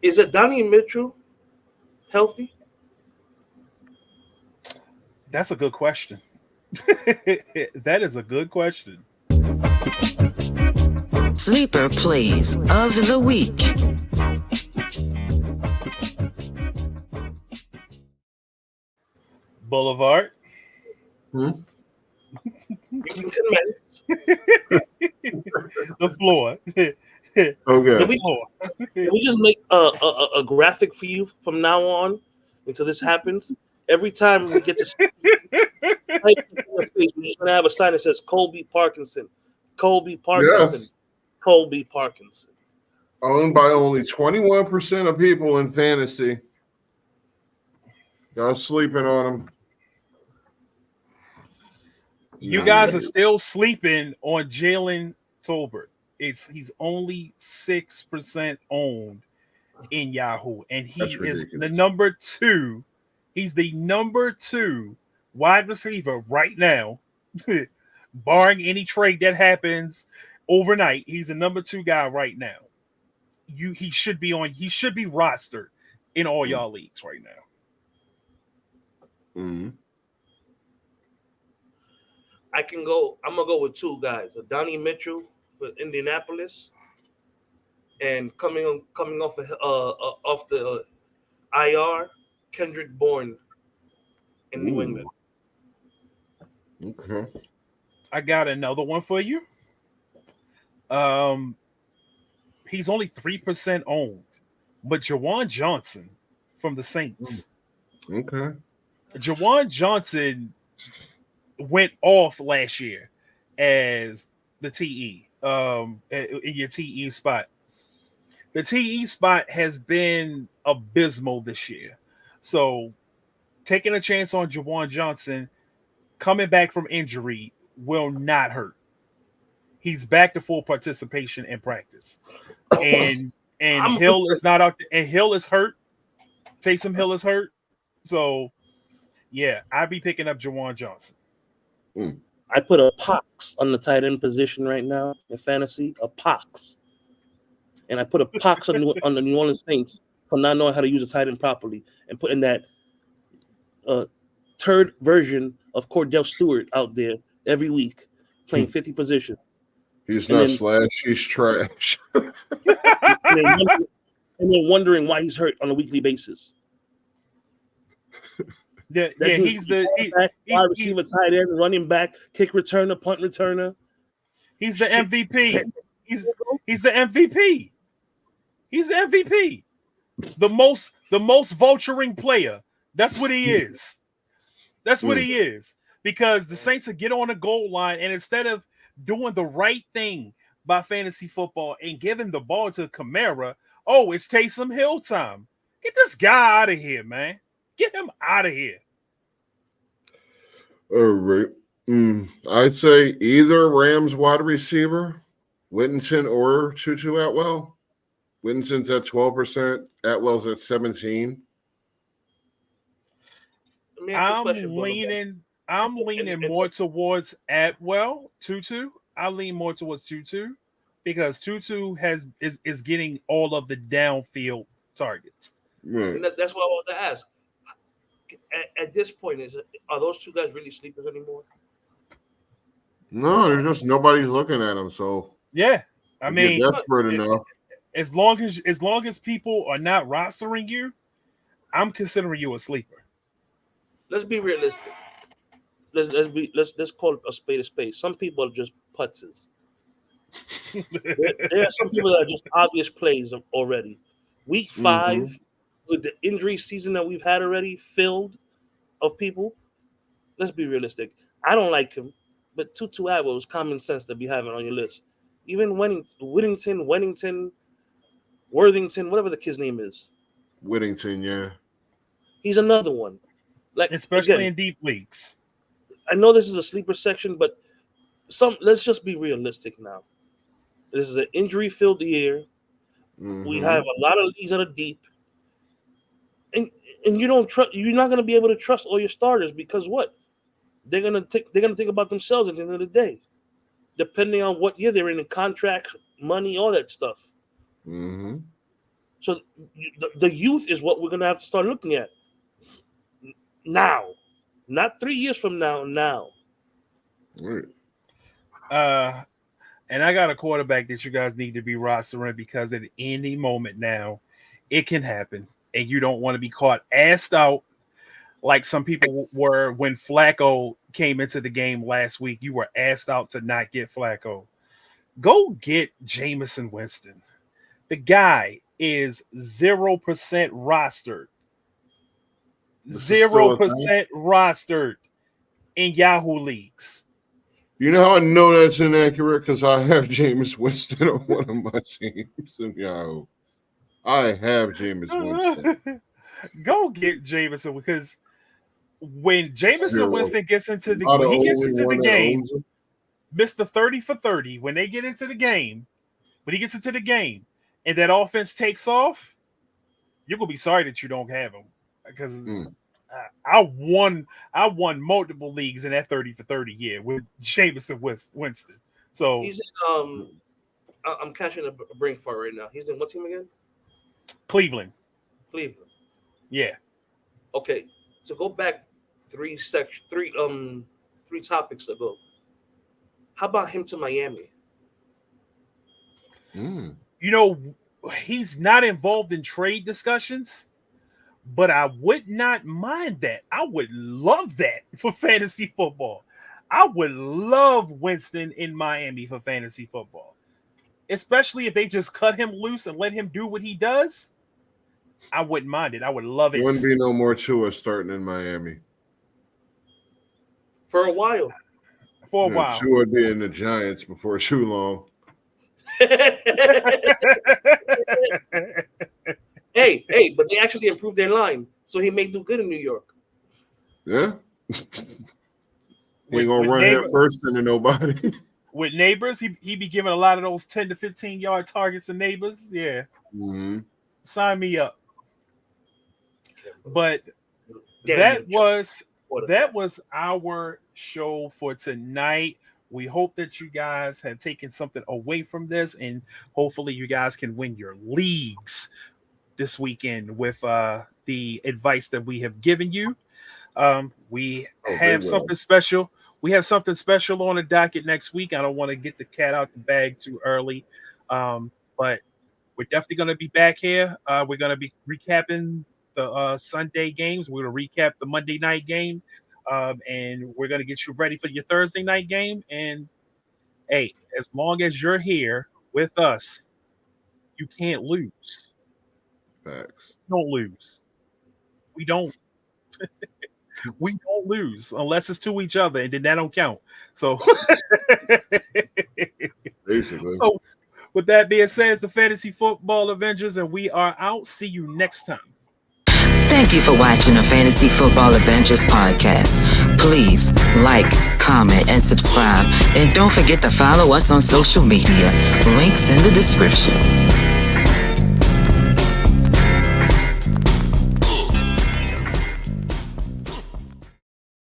Is it Donnie Mitchell healthy? That's a good question. That is a good question. Sleeper plays of the week. Boulevard. Hmm? You can commence. The floor. Can Okay. we Floor. can we just make a graphic for you from now on until this happens? Every time we get to type in your face, we're just gonna have a sign that says Colby Parkinson, Colby Parkinson, Yes. Colby Parkinson. Owned by only 21% of people in fantasy. Y'all sleeping on him. You I, guys Mm, are still sleeping on Jalen Tolbert. He's only 6% owned in Yahoo, and he that's is the ridiculous. number two. He's the number two wide receiver right now, barring any trade that happens overnight. He's the number two guy right now. He should be on. He should be rostered in all Mm, y'all leagues right now. mm. I can go. I'm gonna go with two guys: Donnie Mitchell for Indianapolis, and coming off the IR, Kendrick Bourne in New Ooh, England. okay. I got another one for you. Um, he's only 3% owned, but Jawan Johnson from the Mm, Saints. okay. Jawan Johnson went off last year as the TE in your TE spot. The TE spot has been abysmal this year. So taking a chance on Jawan Johnson coming back from injury will not hurt. He's back to full participation in practice. And I'm Hill is not out and Hill is hurt. Taysom Hill is hurt. So yeah, I'd be picking up Jawan Johnson. Mm. I put a pox on the tight end position right now in fantasy, a pox, and I put a pox on the New Orleans Saints for not knowing how to use a tight end properly, and putting that uh, third version of Cordell Stewart out there every week, playing 50 positions, He's and not then slash, he's trash. and then, and then wondering why he's hurt on a weekly basis. Yeah, That yeah, dude's he's the back, wide he receiver, tight end, running back, kick returner, punt returner. he's the Shit. MVP. He's the MVP. He's the MVP. The most vulturing player. That's what he is. That's what Mm. he is. Because the Saints will get on the goal line and instead of doing the right thing by fantasy football and giving the ball to Kamara, oh, it's Taysom Hill time. Get this guy out of here, man. Get him out of here. All right. I'd say either Rams wide receiver, Whittington or Tutu Atwell. Whittington's at 12%. Atwell's at 17. Let me ask you a question, I'm brother. leaning. I'm And, leaning and more towards Atwell Tutu. I lean more towards Tutu because Tutu is getting all of the downfield targets. Right. and that's what I want to ask. At this point, are those two guys really sleepers anymore? No, there's just nobody's looking at him. So Yeah, I if you're mean, desperate enough, as long as people are not rostering you, I'm considering you a sleeper. Let's be realistic. Let's call it a spade a spade. Some people are just putzes. There are some people that are just obvious plays already. Week mm-hmm. 5, with the injury season that we've had already filled of people, let's be realistic. I don't like him, but Tutu Atwell is common sense to be having on your list. Even Whittington, Worthington, whatever the kid's name is, Whittington, yeah. he's another one. Like Especially again, in deep leagues. I know this is a sleeper section, but let's just be realistic now. This is an injury-filled year. We Mm-hmm. have a lot of leagues that are deep, and and you don't trust. You're not going to be able to trust all your starters because what? They're gonna think about themselves at the end of the day, depending on what year they're in, contracts, money, all that stuff. Mm-hmm. So the youth is what we're gonna have to start looking at now, not 3 years from now. Now. Right. And I got a quarterback that you guys need to be rostering because at any moment now, it can happen, and you don't want to be caught assed out like some people were when Flacco came into the game last week. You were asked out to not get Flacco. Go get Jameis Winston. The guy is 0% rostered. 0% rostered in Yahoo leagues. You know how I know that's inaccurate? Because I have Jameis Winston on one of my teams in Yahoo. I have Jameis Winston. Go get Jameis because when Jameis Zero. Winston gets into the Not when he the gets only into the one that game, owns him. Mr. 30 for 30, when they get into the game, when he gets into the game and that offense takes off, you're gonna be sorry that you don't have him because I won multiple leagues in that 30 for 30 year with Jameis Winston. So He's I'm catching a brain fart right now. He's in what team again? Cleveland. Yeah. Okay, so go back three topics ago. How about him to Miami? You know, he's not involved in trade discussions, but I would not mind that. I would love that for fantasy football. I would love Winston in Miami for fantasy football, especially if they just cut him loose and let him do what he does. I wouldn't mind it. I would love it. There wouldn't be no more Tua starting in Miami. For a while. While. Tua would be in the Giants before too long. Hey, but they actually improved their line, so he may do good in New York. Yeah. He ain't gonna run head first into nobody. With Neighbors, he be giving a lot of those 10 to 15 yard targets to Neighbors. Yeah. Mm-hmm. Sign me up. But that was our show for tonight. We hope that you guys have taken something away from this, and hopefully you guys can win your leagues this weekend with the advice that we have given you. We have something special. We have something special on the docket next week. I don't want to get the cat out the bag too early, but we're definitely going to be back here. We're going to be recapping the Sunday games. We're going to recap the Monday night game, and we're going to get you ready for your Thursday night game. And, hey, as long as you're here with us, you can't lose. Facts. Don't lose. We don't. We don't lose unless it's to each other, and then that don't count. So, basically. So, with that being said, it's the Fantasy Football Avengers, and we are out. See you next time. Thank you for watching the Fantasy Football Avengers podcast. Please like, comment, and subscribe. And don't forget to follow us on social media. Links in the description.